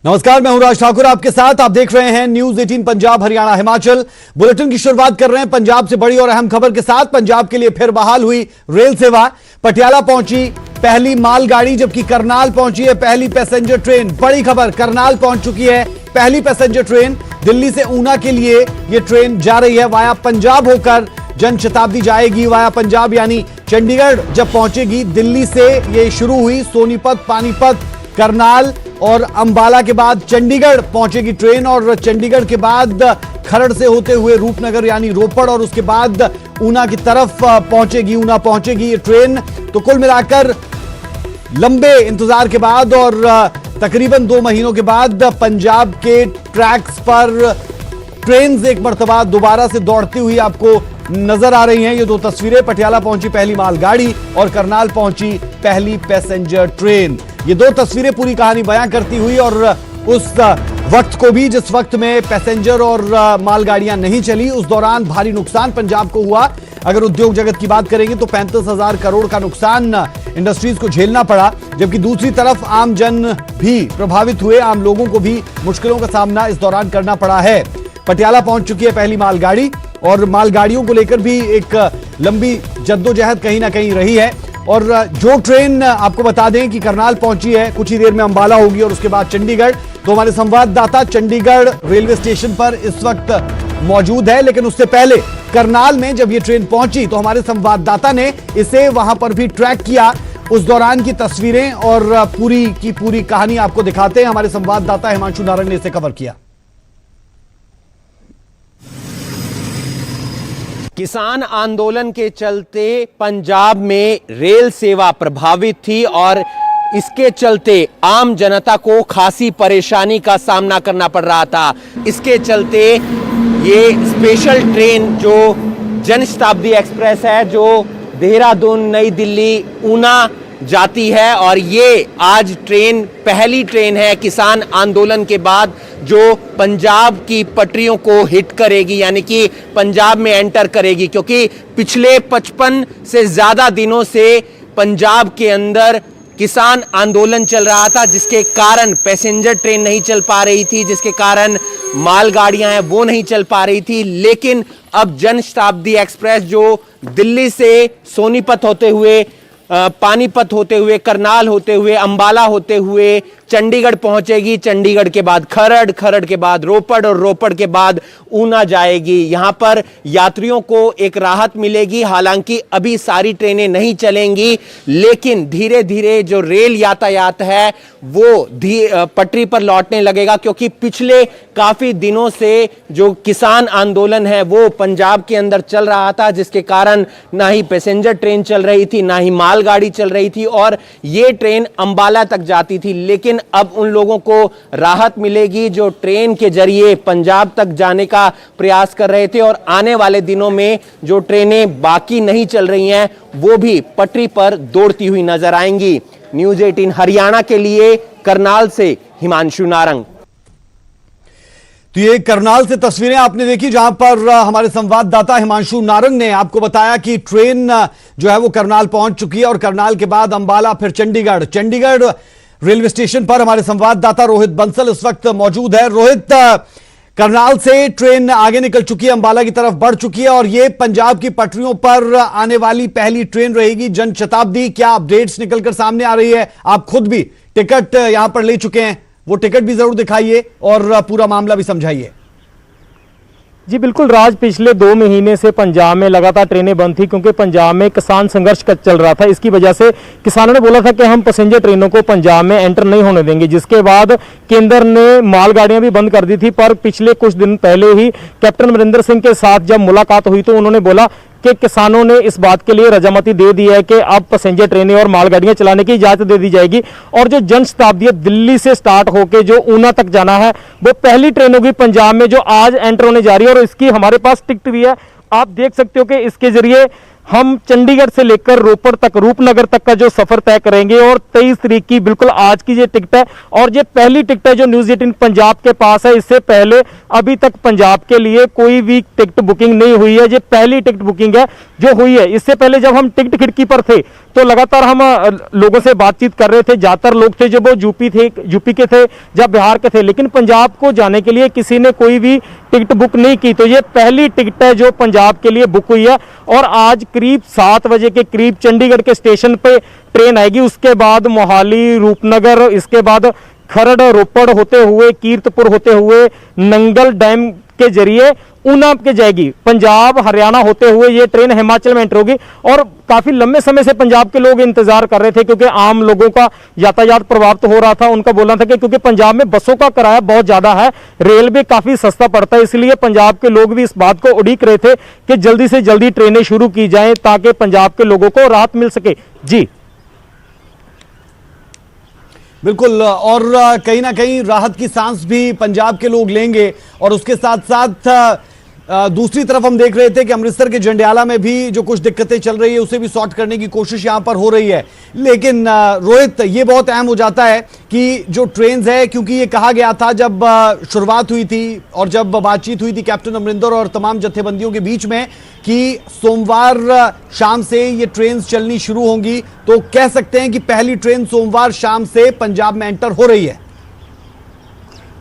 नमस्कार, मैं हूं राज ठाकुर आपके साथ। आप देख रहे हैं न्यूज 18 पंजाब हरियाणा हिमाचल। बुलेटिन की शुरुआत कर रहे हैं पंजाब से बड़ी और अहम खबर के साथ। पंजाब के लिए फिर बहाल हुई रेल सेवा। पटियाला पहुंची पहली मालगाड़ी, जबकि करनाल पहुंची है पहली पैसेंजर ट्रेन। बड़ी खबर, करनाल पहुंच चुकी है पहली पैसेंजर ट्रेन। दिल्ली से ऊना के लिए यह ट्रेन जा रही है। वाया पंजाब होकर जन शताब्दी जाएगी। वाया पंजाब यानी चंडीगढ़ जब पहुंचेगी। दिल्ली से यह शुरू हुई, सोनीपत, पानीपत, करनाल और अंबाला के बाद चंडीगढ़ पहुंचेगी ट्रेन। और चंडीगढ़ के बाद खरड़ से होते हुए रूपनगर यानी रोपड़ और उसके बाद ऊना की तरफ पहुंचेगी। ऊना पहुंचेगी ये ट्रेन। तो कुल मिलाकर लंबे इंतजार के बाद और तकरीबन 2 महीनों के बाद पंजाब के ट्रैक्स पर ट्रेन एक मर्तबा दोबारा से दौड़ती हुई आपको नजर आ रही हैं। ये 2 तस्वीरें, पटियाला पहुंची पहली मालगाड़ी और करनाल पहुंची पहली पैसेंजर ट्रेन। ये 2 तस्वीरें पूरी कहानी बयां करती हुई और उस वक्त को भी जिस वक्त में पैसेंजर और मालगाड़ियां नहीं चली। उस दौरान भारी नुकसान पंजाब को हुआ। अगर उद्योग जगत की बात करेंगे तो 35,000 करोड़ का नुकसान इंडस्ट्रीज को झेलना पड़ा। जबकि दूसरी तरफ आम जन भी प्रभावित हुए। आम लोगों को भी मुश्किलों का सामना इस दौरान करना पड़ा है। पटियाला पहुंच चुकी है पहली मालगाड़ी और मालगाड़ियों को लेकर भी एक लंबी जद्दोजहद कहीं ना कहीं रही है। और जो ट्रेन आपको बता दें कि करनाल पहुंची है, कुछ ही देर में अंबाला होगी और उसके बाद चंडीगढ़। तो हमारे संवाददाता चंडीगढ़ रेलवे स्टेशन पर इस वक्त मौजूद है। लेकिन उससे पहले करनाल में जब ये ट्रेन पहुंची तो हमारे संवाददाता ने इसे वहां पर भी ट्रैक किया। उस दौरान की तस्वीरें और पूरी की पूरी कहानी आपको दिखाते हैं। हमारे संवाददाता हिमांशु नारंग ने इसे कवर किया। किसान आंदोलन के चलते पंजाब में रेल सेवा प्रभावित थी और इसके चलते आम जनता को खासी परेशानी का सामना करना पड़ रहा था। इसके चलते ये स्पेशल ट्रेन जो जन शताब्दी एक्सप्रेस है, जो देहरादून, नई दिल्ली, ऊना जाती है और ये आज ट्रेन पहली ट्रेन है किसान आंदोलन के बाद जो पंजाब की पटरियों को हिट करेगी, यानी कि पंजाब में एंटर करेगी। क्योंकि पिछले 55 से ज्यादा दिनों से पंजाब के अंदर किसान आंदोलन चल रहा था, जिसके कारण पैसेंजर ट्रेन नहीं चल पा रही थी, जिसके कारण मालगाड़ियां हैं वो नहीं चल पा रही थी। लेकिन अब जन शताब्दी एक्सप्रेस जो दिल्ली से सोनीपत होते हुए, पानीपत होते हुए, करनाल होते हुए, अंबाला होते हुए चंडीगढ़ पहुंचेगी। चंडीगढ़ के बाद खरड़, खरड़ के बाद रोपड़ और रोपड़ के बाद ऊना जाएगी। यहां पर यात्रियों को एक राहत मिलेगी। हालांकि अभी सारी ट्रेनें नहीं चलेंगी, लेकिन धीरे धीरे जो रेल यातायात है वो पटरी पर लौटने लगेगा। क्योंकि पिछले काफी दिनों से जो किसान आंदोलन है वो पंजाब के अंदर चल रहा था, जिसके कारण ना ही पैसेंजर ट्रेन चल रही थी, ना ही मालगाड़ी चल रही थी और ये ट्रेन अंबाला तक जाती थी। लेकिन अब उन लोगों को राहत मिलेगी जो ट्रेन के जरिए पंजाब तक जाने का प्रयास कर रहे थे। और आने वाले दिनों में जो ट्रेनें बाकी नहीं चल रही हैं वो भी पटरी पर दौड़ती हुई नजर आएंगी। न्यूज 18 हरियाणा के लिए करनाल से हिमांशु नारंग। तो ये करनाल से तस्वीरें आपने देखी, जहां पर हमारे संवाददाता हिमांशु नारंग ने आपको बताया कि ट्रेन जो है वो करनाल पहुंच चुकी है और करनाल के बाद अंबाला, फिर चंडीगढ़। चंडीगढ़ रेलवे स्टेशन पर हमारे संवाददाता रोहित बंसल इस वक्त मौजूद है। रोहित, करनाल से ट्रेन आगे निकल चुकी है, अंबाला की तरफ बढ़ चुकी है और ये पंजाब की पटरियों पर आने वाली पहली ट्रेन रहेगी जन शताब्दी। क्या अपडेट्स निकलकर सामने आ रही है? आप खुद भी टिकट यहां पर ले चुके हैं, वो टिकट भी जरूर दिखाइए और पूरा मामला भी समझाइए। जी बिल्कुल राज, पिछले 2 महीने से पंजाब में लगातार ट्रेनें बंद थी क्योंकि पंजाब में किसान संघर्ष चल रहा था। इसकी वजह से किसानों ने बोला था कि हम पैसेंजर ट्रेनों को पंजाब में एंटर नहीं होने देंगे, जिसके बाद केंद्र ने मालगाड़ियां भी बंद कर दी थी। पर पिछले कुछ दिन पहले ही कैप्टन अमरिंदर सिंह के साथ जब मुलाकात हुई तो उन्होंने बोला कि किसानों ने इस बात के लिए रजामती दे दी है कि अब पैसेंजर ट्रेनें और मालगाड़ियां चलाने की इजाजत दे दी जाएगी। और जो जन शताब्दी दिल्ली से स्टार्ट होकर जो ऊना तक जाना है वो पहली ट्रेन होगी पंजाब में जो आज एंटर होने जा रही है। और इसकी हमारे पास टिकट भी है, आप देख सकते हो कि इसके जरिए हम चंडीगढ़ से लेकर रोपड़ तक, रूपनगर तक का जो सफर तय करेंगे और 23 तारीख की बिल्कुल आज की ये टिकट है और ये पहली टिकट है जो न्यूज़ 18 पंजाब के पास है। इससे पहले अभी तक पंजाब के लिए कोई भी टिकट बुकिंग नहीं हुई है, ये पहली टिकट बुकिंग है जो हुई है। इससे पहले जब हम टिकट खिड़की पर थे तो लगातार हम लोगों से बातचीत कर रहे थे, ज्यादातर लोग थे जो वो यूपी के थे या बिहार के थे, लेकिन पंजाब को जाने के लिए किसी ने कोई भी टिकट बुक नहीं की। तो ये पहली टिकट है जो पंजाब के लिए बुक हुई है और आज करीब 7 बजे के करीब चंडीगढ़ के स्टेशन पे ट्रेन आएगी। उसके बाद मोहाली, रूपनगर, इसके बाद खरड़, रोपड़ होते हुए, कीरतपुर होते हुए नंगल डैम के जरिए ऊना के जाएगी। पंजाब हरियाणा होते हुए ये ट्रेन हिमाचल में एंटर होगी और काफी लंबे समय से पंजाब के लोग इंतजार कर रहे थे क्योंकि आम लोगों का यातायात प्रभावित हो रहा था। उनका बोलना था कि क्योंकि पंजाब में बसों का किराया बहुत ज्यादा है, रेलवे काफी सस्ता पड़ता है, इसलिए पंजाब के लोग भी इस बात को उड़ीक रहे थे कि जल्दी से जल्दी ट्रेनें शुरू की जाएं ताकि पंजाब के लोगों को राहत मिल सके। जी बिल्कुल, और कहीं ना कहीं राहत की सांस भी पंजाब के लोग लेंगे। और उसके साथ साथ दूसरी तरफ हम देख रहे थे कि अमृतसर के जंडियाला में भी जो कुछ दिक्कतें चल रही है उसे भी सॉर्ट करने की कोशिश यहां पर हो रही है। लेकिन रोहित, ये बहुत अहम हो जाता है कि जो ट्रेन है, क्योंकि ये कहा गया था जब शुरुआत हुई थी और जब बातचीत हुई थी कैप्टन अमरिंदर और तमाम जत्थेबंदियों के बीच में कि सोमवार शाम से ये ट्रेन चलनी शुरू होंगी, तो कह सकते हैं कि पहली ट्रेन सोमवार शाम से पंजाब में एंटर हो रही है।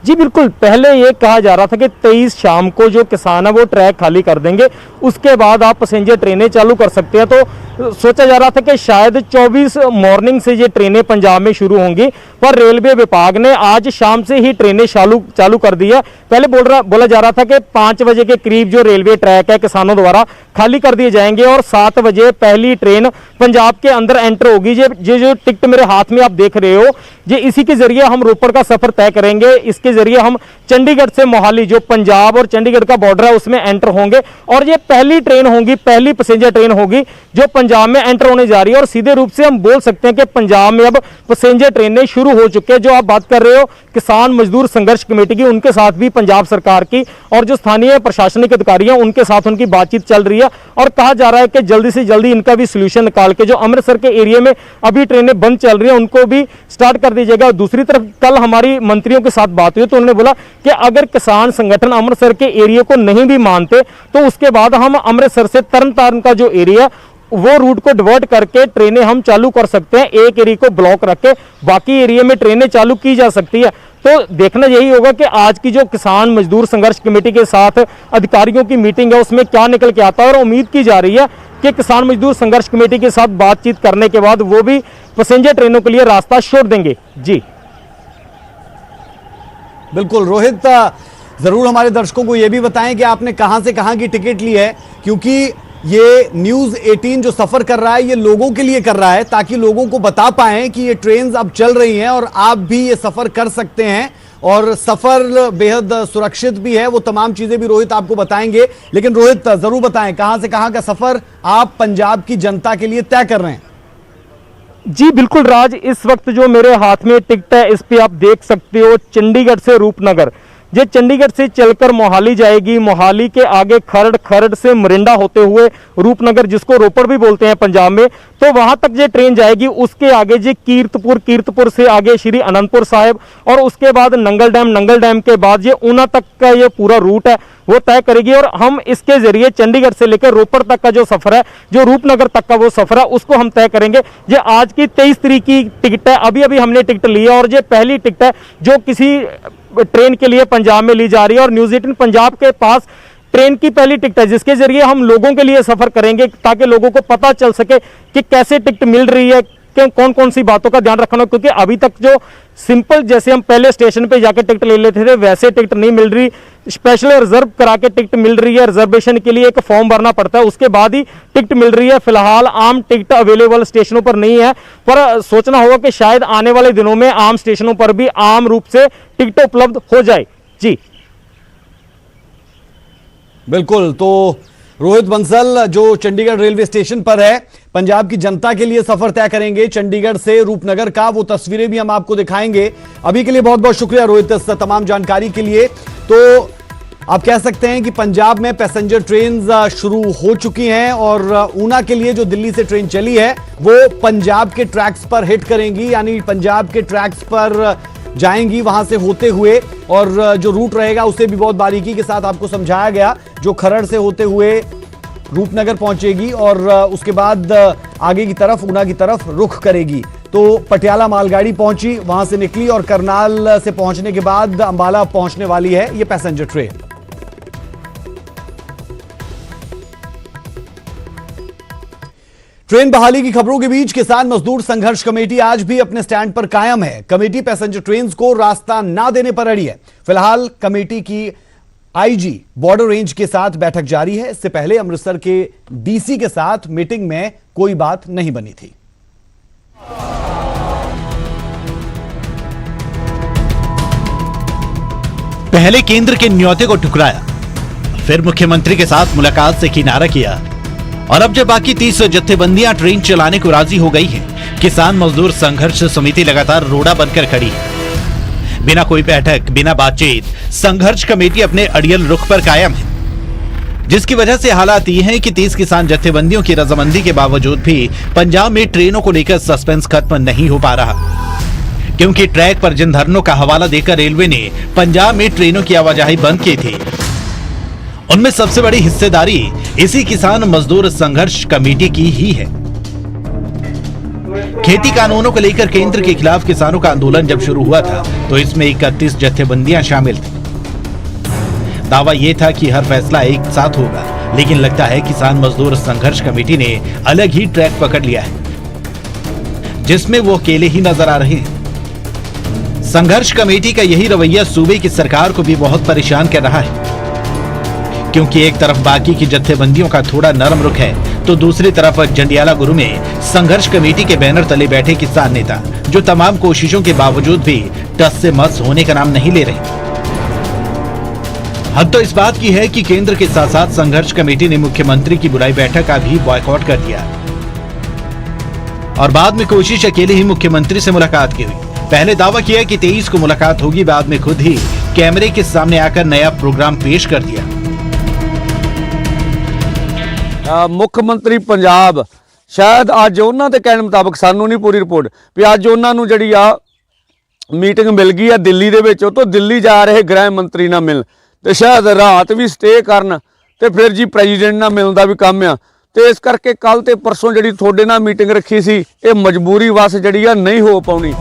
जी बिल्कुल, पहले ये कहा जा रहा था कि 23 शाम को जो किसान है वो ट्रैक खाली कर देंगे, उसके बाद आप पैसेंजर ट्रेनें चालू कर सकते हैं। तो सोचा जा रहा था कि शायद 24 मॉर्निंग से ये ट्रेनें पंजाब में शुरू होंगी, पर रेलवे विभाग ने आज शाम से ही ट्रेनें चालू कर दी है। पहले बोला जा रहा था कि 5 बजे के करीब जो रेलवे ट्रैक है किसानों द्वारा खाली कर दिए जाएंगे और 7 बजे पहली ट्रेन पंजाब के अंदर एंटर होगी। ये जो टिकट मेरे हाथ में आप देख रहे हो, ये इसी के जरिए हम रोपड़ का सफर तय करेंगे। इसके जरिए हम चंडीगढ़ से मोहाली, जो पंजाब और चंडीगढ़ का बॉर्डर है, उसमें एंटर होंगे और ये पहली ट्रेन होगी, पहली पैसेंजर ट्रेन होगी जो पंजाब में एंटर होने जा रही है। और सीधे रूप से हम बोल सकते हैं कि पंजाब में अब पैसेंजर ट्रेनें शुरू हो चुके हैं। जो आप बात कर रहे हो किसान मजदूर संघर्ष कमेटी की, उनके साथ भी पंजाब सरकार की और जो स्थानीय प्रशासनिक अधिकारी हैं उनके साथ उनकी बातचीत चल रही है और कहा जा रहा है कि जल्दी से जल्दी इनका भी सोल्यूशन निकाल के जो अमृतसर के एरिया में अभी ट्रेनें बंद चल रही हैं उनको भी स्टार्ट कर दी जाएगा। दूसरी तरफ कल हमारी मंत्रियों के साथ बात हुई तो उन्होंने बोला कि अगर किसान संगठन अमृतसर के एरिया को नहीं भी मानते तो उसके बाद हम अमृतसर से तरनतारन का जो एरिया वो रूट को डिवर्ट करके ट्रेनें हम चालू कर सकते हैं। एक एरिया को ब्लॉक रख के बाकी एरिया में ट्रेनें चालू की जा सकती है। तो देखना यही होगा कि आज की जो किसान मजदूर संघर्ष कमेटी के साथ अधिकारियों की मीटिंग है उसमें क्या निकल के आता है। और उम्मीद की जा रही है कि किसान मजदूर संघर्ष कमेटी के साथ बातचीत करने के बाद वो भी पैसेंजर ट्रेनों के लिए रास्ता छोड़ देंगे। जी बिल्कुल रोहित, जरूर हमारे दर्शकों को यह भी बताएं कि आपने कहां से कहां की टिकट ली है, क्योंकि ये न्यूज़ 18 जो सफर कर रहा है ये लोगों के लिए कर रहा है ताकि लोगों को बता पाएं कि ये ट्रेन अब चल रही हैं और आप भी ये सफर कर सकते हैं और सफर बेहद सुरक्षित भी है। वो तमाम चीजें भी रोहित आपको बताएंगे। लेकिन रोहित, जरूर बताएं कहां से कहां का सफर आप पंजाब की जनता के लिए तय कर रहे हैं। जी बिल्कुल राज, इस वक्त जो मेरे हाथ में टिकट है इस पे आप देख सकते हो चंडीगढ़ से रूपनगर। ये चंडीगढ़ से चलकर मोहाली जाएगी, मोहाली के आगे खरड़, खरड़ से मोरिंडा होते हुए रूपनगर, जिसको रोपड़ भी बोलते हैं पंजाब में, तो वहां तक ये ट्रेन जाएगी। उसके आगे जी कीरतपुर, कीरतपुर से आगे श्री अनंतपुर साहिब और उसके बाद नंगल डैम, नंगल डैम के बाद ये ऊना तक का ये पूरा रूट है वो तय करेगी। और हम इसके जरिए चंडीगढ़ से लेकर रोपड़ तक का जो सफर है, जो रूपनगर तक का वो सफर है, उसको हम तय करेंगे। ये आज की 23 तारीख की टिकट है, अभी अभी हमने टिकट ली है और ये पहली टिकट है जो किसी ट्रेन के लिए पंजाब में ली जा रही है। और न्यूज़ 18 पंजाब के पास ट्रेन की पहली टिकट है जिसके जरिए हम लोगों के लिए सफर करेंगे ताकि लोगों को पता चल सके कि कैसे टिकट मिल रही है, कौन कौन सी बातों का ध्यान रखना। क्योंकि अभी तक जो सिंपल जैसे हम पहले स्टेशन पे जाकर टिकट ले लेते थे वैसे टिकट नहीं मिल रही, स्पेशल रिजर्व करा के टिकट मिल रही है। रिजर्वेशन के लिए एक फॉर्म भरना पड़ता है, उसके बाद ही टिकट मिल रही है। फिलहाल आम टिकट अवेलेबल स्टेशनों पर नहीं है, पर सोचना होगा कि शायद आने वाले दिनों में आम स्टेशनों पर भी आम रूप से टिकट उपलब्ध हो जाए। जी बिल्कुल, तो रोहित बंसल जो चंडीगढ़ रेलवे स्टेशन पर है पंजाब की जनता के लिए सफर तय करेंगे चंडीगढ़ से रूपनगर का, वो तस्वीरें भी हम आपको दिखाएंगे। अभी के लिए बहुत बहुत शुक्रिया रोहित इस तमाम जानकारी के लिए। तो आप कह सकते हैं कि पंजाब में पैसेंजर ट्रेन शुरू हो चुकी हैं और ऊना के लिए जो दिल्ली से ट्रेन चली है वो पंजाब के ट्रैक्स पर हिट करेंगी, यानी पंजाब के ट्रैक्स पर जाएंगी वहां से होते हुए, और जो रूट रहेगा उसे भी बहुत बारीकी के साथ आपको समझाया गया। जो खरड़ से होते हुए रूपनगर पहुंचेगी और उसके बाद आगे की तरफ ऊना की तरफ रुख करेगी। तो पटियाला मालगाड़ी पहुंची, वहां से निकली और करनाल से पहुंचने के बाद अंबाला पहुंचने वाली है यह पैसेंजर ट्रेन। ट्रेन बहाली की खबरों के बीच किसान मजदूर संघर्ष कमेटी आज भी अपने स्टैंड पर कायम है। कमेटी पैसेंजर ट्रेन को रास्ता ना देने पर अड़ी है। फिलहाल कमेटी की आईजी बॉर्डर रेंज के साथ बैठक जारी है। इससे पहले अमृतसर के डीसी के साथ मीटिंग में कोई बात नहीं बनी थी। पहले केंद्र के न्योते को ठुकराया, फिर मुख्यमंत्री के साथ मुलाकात से किनारा किया, और अब जब बाकी 30 जत्थेबंदियां ट्रेन चलाने को राजी हो गई हैं, किसान मजदूर संघर्ष समिति लगातार रोड़ा बनकर खड़ी है। बिना कोई बैठक, बिना बातचीत, संघर्ष कमेटी अपने अड़ियल रुख पर कायम है, जिसकी वजह से हालात ये हैं कि 30 किसान जत्थेबंदियों की रजामंदी के बावजूद भी पंजाब में ट्रेनों को लेकर सस्पेंस खत्म नहीं हो पा रहा, क्योंकि ट्रैक पर जिन धरनों का हवाला देकर रेलवे ने पंजाब में ट्रेनों की आवाजाही बंद की थी, उनमें सबसे बड़ी हिस्सेदारी इसी किसान मजदूर संघर्ष कमेटी की ही है। खेती कानूनों को लेकर केंद्र के खिलाफ किसानों का आंदोलन जब शुरू हुआ था तो इसमें 31 जत्थेबंदियां शामिल थी। दावा यह था कि हर फैसला एक साथ होगा, लेकिन लगता है किसान मजदूर संघर्ष कमेटी ने अलग ही ट्रैक पकड़ लिया है, जिसमें वो अकेले ही नजर आ रहे हैं। संघर्ष कमेटी का यही रवैया सूबे की सरकार को भी बहुत परेशान कर रहा है, क्योंकि एक तरफ बाकी की जत्थेबंदियों का थोड़ा नरम रुख है, तो दूसरी तरफ जंडियाला गुरु में संघर्ष कमेटी के बैनर तले बैठे किसान नेता, जो तमाम कोशिशों के बावजूद भी टस से मस होने का नाम नहीं ले रहे। हद तो इस बात की है कि केंद्र के साथ साथ संघर्ष कमेटी ने मुख्यमंत्री की बुलाई बैठक का भी बॉयकॉट कर दिया और बाद में कोशिश अकेले ही मुख्यमंत्री से मुलाकात की हुई। पहले दावा किया कि 23 को मुलाकात होगी, बाद में खुद ही कैमरे के सामने आकर नया प्रोग्राम पेश कर दिया। ਮੁੱਖ ਮੰਤਰੀ ਪੰਜਾਬ ਸ਼ਾਇਦ ਅੱਜ ਉਹਨਾਂ ਦੇ ਕਹਿਣ ਮੁਤਾਬਕ, ਸਾਨੂੰ ਨਹੀਂ ਪੂਰੀ ਰਿਪੋਰਟ ਵੀ ਅੱਜ ਉਹਨਾਂ ਨੂੰ ਜਿਹੜੀ ਆ ਮੀਟਿੰਗ ਮਿਲ ਗਈ ਆ ਦਿੱਲੀ ਦੇ ਵਿੱਚ, ਉਹ ਤੋਂ ਦਿੱਲੀ ਜਾ ਰਹੇ ਗ੍ਰਹਿ ਮੰਤਰੀ ਨਾਲ ਮਿਲ ਤੇ ਸ਼ਾਇਦ ਰਾਤ ਵੀ ਸਟੇ ਕਰਨ ਤੇ ਫਿਰ ਜੀ ਪ੍ਰੈਜ਼ੀਡੈਂਟ ਨਾਲ ਮਿਲਣ ਦਾ ਵੀ ਕੰਮ ਆ। ਤੇ ਇਸ ਕਰਕੇ ਕੱਲ ਤੇ ਪਰਸੋਂ ਜਿਹੜੀ ਤੁਹਾਡੇ ਨਾਲ ਮੀਟਿੰਗ ਰੱਖੀ ਸੀ, ਇਹ ਮਜਬੂਰੀ ਵਸ ਜਿਹੜੀ ਆ नहीं हो पाउनी।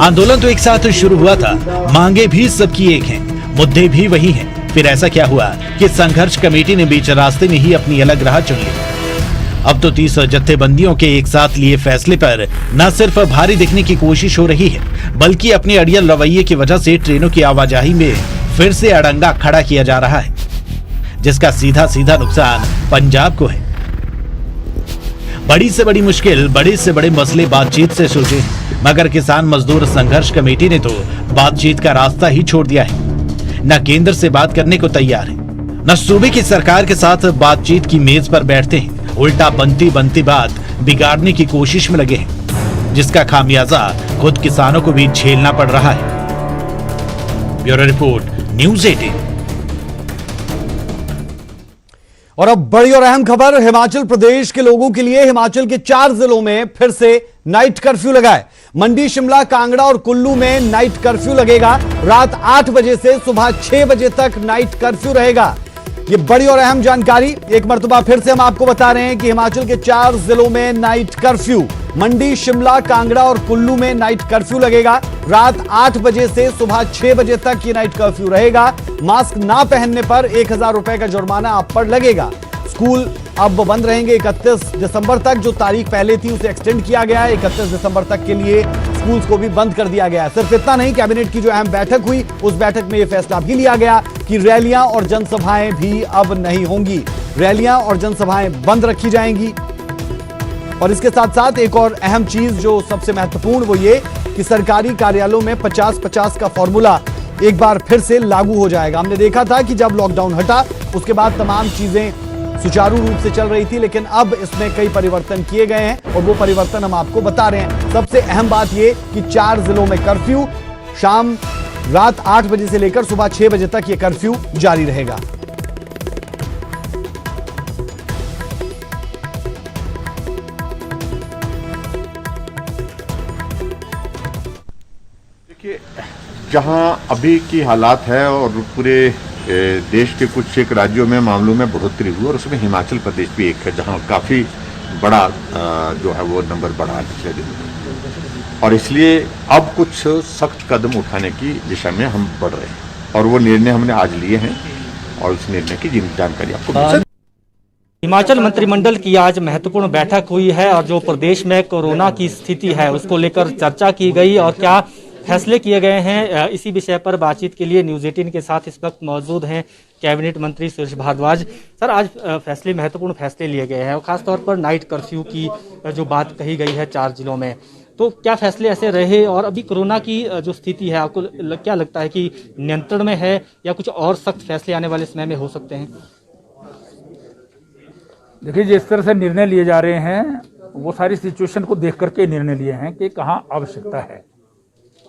आंदोलन तो एक साथ शुरू हुआ था, मांगे भी सबकी एक हैं, मुद्दे भी वही हैं। फिर ऐसा क्या हुआ कि संघर्ष कमेटी ने बीच रास्ते में ही अपनी अलग राह चुन ली। अब तो 30 जत्थेबंदियों के एक साथ लिए फैसले पर न सिर्फ भारी दिखने की कोशिश हो रही है, बल्कि अपने अड़ियल रवैये की वजह से ट्रेनों की आवाजाही में फिर से अड़ंगा खड़ा किया जा रहा है, जिसका सीधा सीधा नुकसान पंजाब को है। बड़ी से बड़ी मुश्किल, बड़े से बड़े मसले बातचीत से सुलझे, मगर किसान मजदूर संघर्ष कमेटी ने तो बातचीत का रास्ता ही छोड़ दिया है। न केंद्र से बात करने को तैयार है, न सूबे की सरकार के साथ बातचीत की मेज पर बैठते हैं, उल्टा बनती बनती बात बिगाड़ने की कोशिश में लगे हैं, जिसका खामियाजा खुद किसानों को भी झेलना पड़ रहा है। Bureau report, news 18। और अब बड़ी और अहम खबर हिमाचल प्रदेश के लोगों के लिए। हिमाचल के 4 जिलों में फिर से नाइट कर्फ्यू लगा है। मंडी, शिमला, कांगड़ा और कुल्लू में नाइट कर्फ्यू लगेगा। रात 8 बजे से सुबह 6 बजे तक नाइट कर्फ्यू रहेगा। ये बड़ी और अहम जानकारी एक मर्तबा फिर से हम आपको बता रहे हैं कि हिमाचल के 4 जिलों में नाइट कर्फ्यू। मंडी, शिमला, कांगड़ा और कुल्लू में नाइट कर्फ्यू लगेगा। रात 8 बजे से सुबह 6 बजे तक ये नाइट कर्फ्यू रहेगा। मास्क ना पहनने पर 1000 रुपए का जुर्माना आप पर लगेगा। स्कूल अब बंद रहेंगे 31 दिसंबर तक। जो तारीख पहले थी उसे एक्सटेंड किया गया है। 31 दिसंबर तक के लिए स्कूल्स को भी बंद कर दिया गया है। सिर्फ इतना नहीं, कैबिनेट की जो अहम बैठक हुई उस बैठक में यह फैसला भी लिया गया कि रैलियां और जनसभाएं भी अब नहीं होंगी। रैलियां और जनसभाएं बंद रखी जाएंगी। और इसके साथ साथ एक और अहम चीज जो सबसे महत्वपूर्ण वो ये कि सरकारी कार्यालयों में 50-50 का फॉर्मूला एक बार फिर से लागू हो जाएगा। हमने देखा था कि जब लॉकडाउन हटा उसके बाद तमाम चीजें सुचारू रूप से चल रही थी, लेकिन अब इसमें कई परिवर्तन किए गए हैं और वो परिवर्तन हम आपको बता रहे हैं। सबसे अहम बात ये कि 4 जिलों में कर्फ्यू, शाम रात 8 बजे से लेकर सुबह 6 बजे तक यह कर्फ्यू जारी रहेगा। देखिए, जहां अभी की हालात है और पूरे देश के कुछ एक राज्यों में मामलों में बढ़ोतरी हुई और उसमें हिमाचल प्रदेश भी एक है जहां काफ़ी बड़ा जो है वो नंबर बढ़ा है पिछले दिनों, और इसलिए अब कुछ सख्त कदम उठाने की दिशा में हम बढ़ रहे हैं और वो निर्णय हमने आज लिए हैं और उस निर्णय की जानकारी आपको हिमाचल मंत्रिमंडल की आज महत्वपूर्ण बैठक हुई है और जो प्रदेश में कोरोना की स्थिति है उसको लेकर चर्चा की गई और क्या फैसले किए गए हैं, इसी विषय पर बातचीत के लिए न्यूज़ 18 के साथ इस वक्त मौजूद हैं कैबिनेट मंत्री सुरेश भारद्वाज। सर, आज महत्वपूर्ण फैसले लिए गए हैं और खासतौर पर नाइट कर्फ्यू की जो बात कही गई है 4 जिलों में, तो क्या फैसले ऐसे रहे और अभी कोरोना की जो स्थिति है आपको क्या लगता है कि नियंत्रण में है या कुछ और सख्त फैसले आने वाले समय में हो सकते हैं? देखिए, जिस तरह से निर्णय लिए जा रहे हैं वो सारी सिचुएशन को देख करके निर्णय लिए हैं कि कहाँ आवश्यकता है।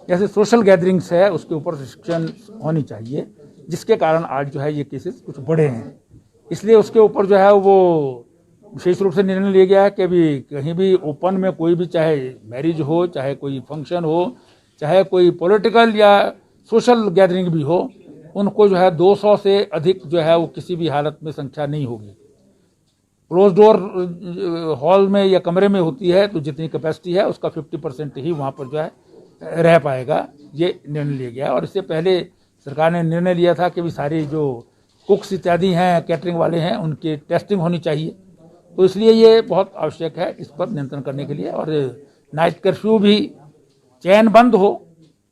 जैसे सोशल गैदरिंग्स है उसके ऊपर रिस्ट्रिक्शन होनी चाहिए, जिसके कारण आज जो है ये केसेस कुछ बढ़े हैं, इसलिए उसके ऊपर जो है वो विशेष रूप से निर्णय लिया गया है कि अभी कहीं भी ओपन में कोई भी, चाहे मैरिज हो, चाहे कोई फंक्शन हो, चाहे कोई पॉलिटिकल या सोशल गैदरिंग भी हो, उनको जो है 200 से अधिक जो है वो किसी भी हालत में संख्या नहीं होगी। क्लोज डोर हॉल में या कमरे में होती है तो जितनी कैपेसिटी है उसका 50% ही वहाँ पर जो है रह पाएगा, ये निर्णय लिया गया। और इससे पहले सरकार ने निर्णय लिया था कि भी सारे जो कुक्स इत्यादि हैं, कैटरिंग वाले हैं, उनकी टेस्टिंग होनी चाहिए, तो इसलिए ये बहुत आवश्यक है इस पर नियंत्रण करने के लिए। और नाइट कर्फ्यू भी चैन बंद हो,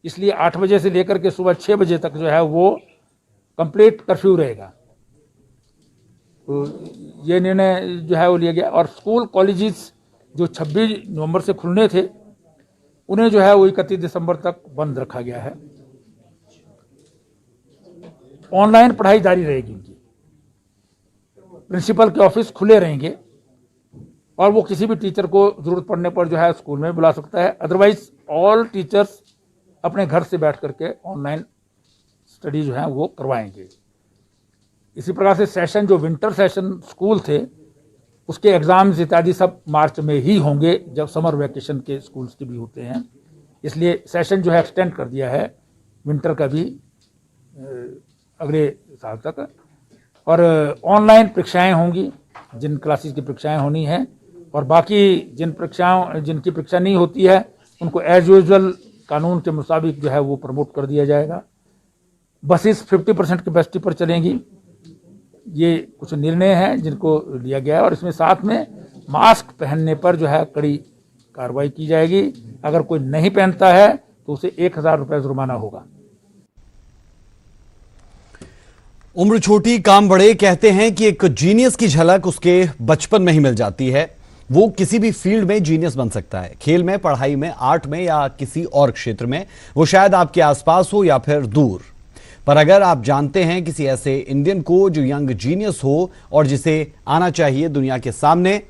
इसलिए 8 बजे से लेकर के सुबह 6 बजे तक जो है वो कंप्लीट कर्फ्यू रहेगा, तो ये निर्णय जो है वो लिया गया। और स्कूल कॉलेजेस जो 26 नवंबर से खुलने थे उन्हें जो है वो 31 दिसंबर तक बंद रखा गया है। ऑनलाइन पढ़ाई जारी रहेगी उनकी, प्रिंसिपल के ऑफिस खुले रहेंगे और वो किसी भी टीचर को जरूरत पड़ने पर जो है स्कूल में बुला सकता है, अदरवाइज ऑल टीचर्स अपने घर से बैठ करके ऑनलाइन स्टडी जो है वो करवाएंगे। इसी प्रकार से सेशन, जो विंटर सेशन स्कूल थे उसके एग्जाम्स इत्यादि सब मार्च में ही होंगे, जब समर वैकेशन के स्कूल्स के भी होते हैं, इसलिए सेशन जो है एक्सटेंड कर दिया है विंटर का भी अगले साल तक। और ऑनलाइन परीक्षाएं होंगी, जिन क्लासेस की परीक्षाएं होनी है, और बाकी जिनकी परीक्षा नहीं होती है उनको एज यूजुअल कानून के मुताबिक जो है वो प्रमोट कर दिया जाएगा। बसेस 50% कैपेसिटी पर चलेंगी, ये कुछ निर्णय हैं जिनको लिया गया है। और इसमें साथ में मास्क पहनने पर जो है कड़ी कार्रवाई की जाएगी, अगर कोई नहीं पहनता है तो उसे 1000 रुपये जुर्माना होगा। उम्र छोटी काम बड़े, कहते हैं कि एक जीनियस की झलक उसके बचपन में ही मिल जाती है। वो किसी भी फील्ड में जीनियस बन सकता है, खेल में, पढ़ाई में, आर्ट में या किसी और क्षेत्र में। वो शायद आपके आसपास हो या फिर दूर, पर अगर आप जानते हैं किसी ऐसे इंडियन को जो यंग जीनियस हो और जिसे आना चाहिए दुनिया के सामने,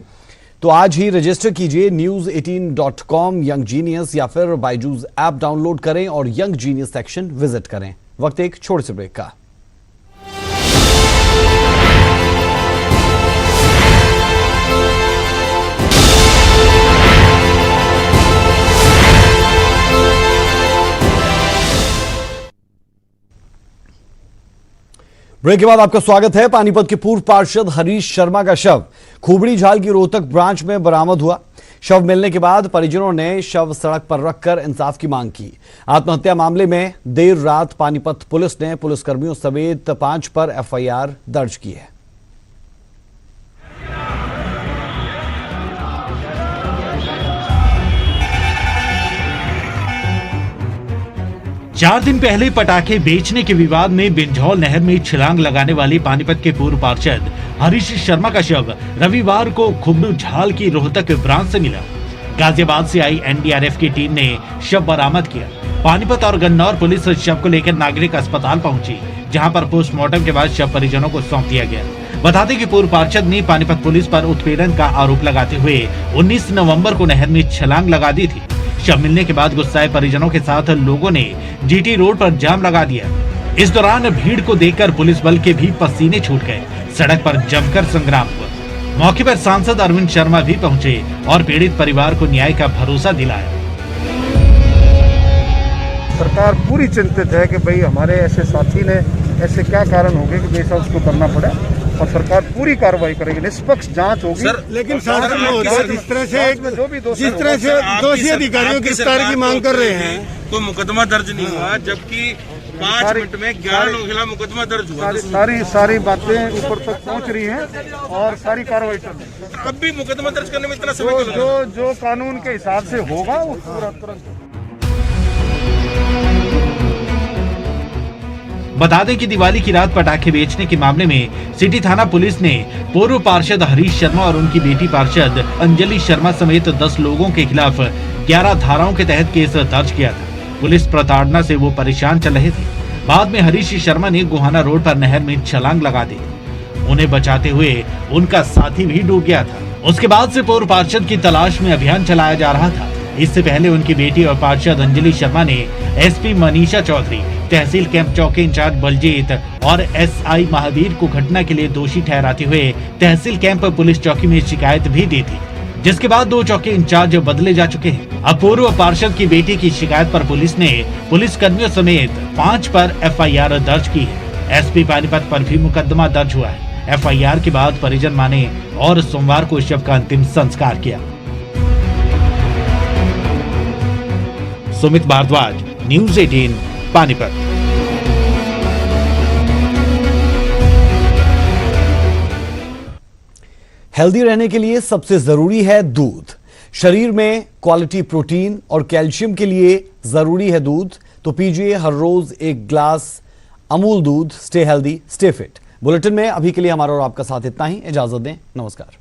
तो आज ही रजिस्टर कीजिए news18.com यंग जीनियस, या फिर बायजूस ऐप डाउनलोड करें और यंग जीनियस सेक्शन विजिट करें। वक्त एक छोटे से ब्रेक का। ब्रेक के बाद आपका स्वागत है। पानीपत के पूर्व पार्षद हरीश शर्मा का शव खूबड़ी झाल की रोहतक ब्रांच में बरामद हुआ। शव मिलने के बाद परिजनों ने शव सड़क पर रखकर इंसाफ की मांग की। आत्महत्या मामले में देर रात पानीपत पुलिस ने पुलिसकर्मियों समेत 5 पर एफआईआर दर्ज की है। चार दिन पहले पटाखे बेचने के विवाद में बिंझौल नहर में छलांग लगाने वाली पानीपत के पूर्व पार्षद हरीश शर्मा का शव रविवार को खुबड़ू झाल की रोहतक ब्रांच से मिला। गाजियाबाद से आई एनडीआरएफ की टीम ने शव बरामद किया। पानीपत और गन्नौर पुलिस शव को लेकर नागरिक अस्पताल पहुंची, जहां पर पोस्टमार्टम के बाद शव परिजनों को सौंप दिया गया। बता दें कि पूर्व पार्षद ने पानीपत पुलिस पर उत्पीड़न का आरोप लगाते हुए 19 नवंबर को नहर में छलांग लगा दी थी। शव मिलने के बाद गुस्साए परिजनों के साथ लोगों ने जीटी रोड पर जाम लगा दिया। इस दौरान भीड़ को देखकर पुलिस बल के भी पसीने छूट गए। सड़क पर जमकर संग्राम हुआ। मौके पर सांसद अरविंद शर्मा भी पहुंचे और पीड़ित परिवार को न्याय का भरोसा दिलाया। सरकार पूरी चिंतित है कि भाई हमारे ऐसे साथी ने ऐसे क्या कारण हो गए कि जैसा उसको करना पड़ा, और सरकार पूरी कार्रवाई करेगी, निष्पक्ष जांच होगी। लेकिन शासन में जिस तरह से दोषी अधिकारियों की गिरफ्तारी की मांग कर रहे हैं, तो मुकदमा दर्ज नहीं हुआ, जबकि 5 मिनट में 11 लोगों के खिलाफ मुकदमा दर्ज हुआ। सारी बातें ऊपर तक पहुंच रही हैं और सारी कार्रवाई चल रही है। कब भी मुकदमा दर्ज करने में इतना समय क्यों लगा? जो कानून के हिसाब से होगा वो पूरा तुरंत। बता दें कि दिवाली की रात पटाखे बेचने के मामले में सिटी थाना पुलिस ने पूर्व पार्षद हरीश शर्मा और उनकी बेटी पार्षद अंजलि शर्मा समेत 10 लोगों के खिलाफ 11 धाराओं के तहत केस दर्ज किया था। पुलिस प्रताड़ना से वो परेशान चल रहे थे। बाद में हरीश शर्मा ने गोहाना रोड पर नहर में छलांग लगा दी। उन्हें बचाते हुए उनका साथी भी डूब गया था। उसके बाद से पूर्व पार्षद की तलाश में अभियान चलाया जा रहा था। इससे पहले उनकी बेटी और पार्षद अंजलि शर्मा ने एसपी मनीषा चौधरी, तहसील कैंप चौकी इंचार्ज बलजीत और एसआई महावीर को घटना के लिए दोषी ठहराते हुए तहसील कैंप पुलिस चौकी में शिकायत भी दी थी, जिसके बाद 2 चौकी इंचार्ज बदले जा चुके हैं। अब पूर्व पार्षद की बेटी की शिकायत पर पुलिस ने पुलिस कर्मियों समेत 5 पर एफआईआर दर्ज की है। एसपी पानीपत पर भी मुकदमा दर्ज हुआ है। एफआईआर के बाद परिजन माने और सोमवार को शव का अंतिम संस्कार किया। सुमित भारद्वाज, न्यूज़ 18 पानीपत। हेल्दी रहने के लिए सबसे जरूरी है दूध। शरीर में क्वालिटी प्रोटीन और कैल्शियम के लिए जरूरी है दूध, तो पीजिए हर रोज 1 ग्लास अमूल दूध। Stay healthy, stay fit. Bulletin में अभी के लिए हमारा और आपका साथ इतना ही। इजाजत दें, नमस्कार।